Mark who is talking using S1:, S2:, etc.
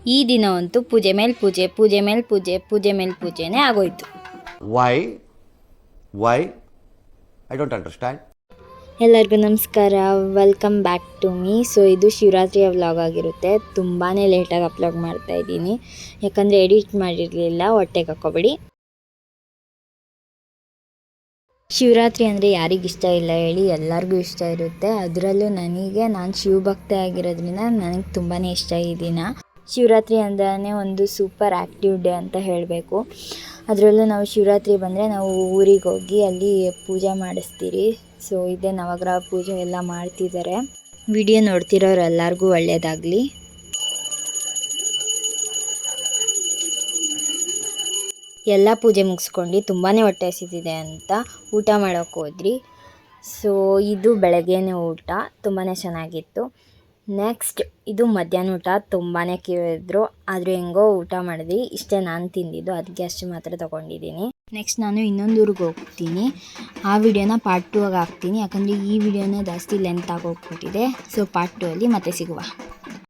S1: ಈ ದಿನವಂತೂ ಪೂಜೆ ಮೇಲೆ ಪೂಜೆ, ಪೂಜೆ ಮೇಲೆ ಪೂಜೆ, ಪೂಜೆ ಮೇಲೆ ಪೂಜೆನೇ ಆಗೋಯ್ತು.
S2: Why I don't understand.
S1: ಎಲ್ಲರಿಗೂ ನಮಸ್ಕಾರ, welcome back to me. So ಇದು ಶಿವರಾತ್ರಿಯ ವ್ಲಾಗ್ ಆಗಿರುತ್ತೆ. ತುಂಬಾ ಲೇಟಾಗಿ ಅಪ್ಲೋಡ್ ಮಾಡ್ತಾ ಇದ್ದೀನಿ, ಯಾಕಂದರೆ ಎಡಿಟ್ ಮಾಡಿರಲಿಲ್ಲ. ಹೊಟ್ಟೆಗೆ ಹಾಕೋಬೇಡಿ. ಶಿವರಾತ್ರಿ ಅಂದರೆ ಯಾರಿಗಿಷ್ಟ ಇಲ್ಲ ಹೇಳಿ, ಎಲ್ಲರಿಗೂ ಇಷ್ಟ ಇರುತ್ತೆ. ಅದರಲ್ಲೂ ನಾನು ಶಿವಭಕ್ತೆ ಆಗಿರೋದ್ರಿಂದ ನನಗೆ ತುಂಬಾ ಇಷ್ಟ ಈ ದಿನ. ಶಿವರಾತ್ರಿ ಅಂದ್ರೆ ಒಂದು ಸೂಪರ್ ಆ್ಯಕ್ಟಿವ್ ಡೇ ಅಂತ ಹೇಳಬೇಕು. ಅದರಲ್ಲೂ ನಾವು ಶಿವರಾತ್ರಿ ಬಂದರೆ ನಾವು ಊರಿಗೆ ಹೋಗಿ ಅಲ್ಲಿ ಪೂಜೆ ಮಾಡಿಸ್ತೀರಿ. ಸೊ ಇದೇ ನವಗ್ರಹ ಪೂಜೆ ಎಲ್ಲ ಮಾಡ್ತಿದ್ದಾರೆ. ವಿಡಿಯೋ ನೋಡ್ತಿರೋರು ಎಲ್ಲರಿಗೂ ಒಳ್ಳೆಯದಾಗಲಿ. ಎಲ್ಲ ಪೂಜೆ ಮುಗಿಸ್ಕೊಂಡು ತುಂಬಾ ಹೊಟ್ಟೆ ಹಸಿತಿದೆ ಅಂತ ಊಟ ಮಾಡೋಕ್ಕೆ ಹೋದ್ರಿ. ಸೊ ಇದು ಬೆಳಗ್ಗೆನೇ ಊಟ, ತುಂಬಾ ಚೆನ್ನಾಗಿತ್ತು. ನೆಕ್ಸ್ಟ್ ಇದು ಮಧ್ಯಾಹ್ನ ಊಟ, ತುಂಬಾ ಕೇಳಿದ್ರು, ಆದರೂ ಹೆಂಗೋ ಊಟ ಮಾಡಿದ್ವಿ. ಇಷ್ಟೇ ನಾನು ತಿಂದಿದ್ದು, ಅದಕ್ಕೆ ಅಷ್ಟು ಮಾತ್ರ ತೊಗೊಂಡಿದ್ದೀನಿ. ನೆಕ್ಸ್ಟ್ ನಾನು ಇನ್ನೊಂದು ಊರಿಗೆ ಹೋಗ್ತೀನಿ. ಆ ವಿಡಿಯೋನ ಪಾರ್ಟ್ 2 ಆಗಿ ಹಾಕ್ತೀನಿ, ಯಾಕಂದರೆ ಈ ವಿಡಿಯೋನ ಜಾಸ್ತಿ ಲೆಂತ್ ಆಗೋಗ್ಬಿಟ್ಟಿದೆ. ಸೊ ಪಾರ್ಟ್ 2 ಅಲ್ಲಿ ಮತ್ತೆ ಸಿಗುವ.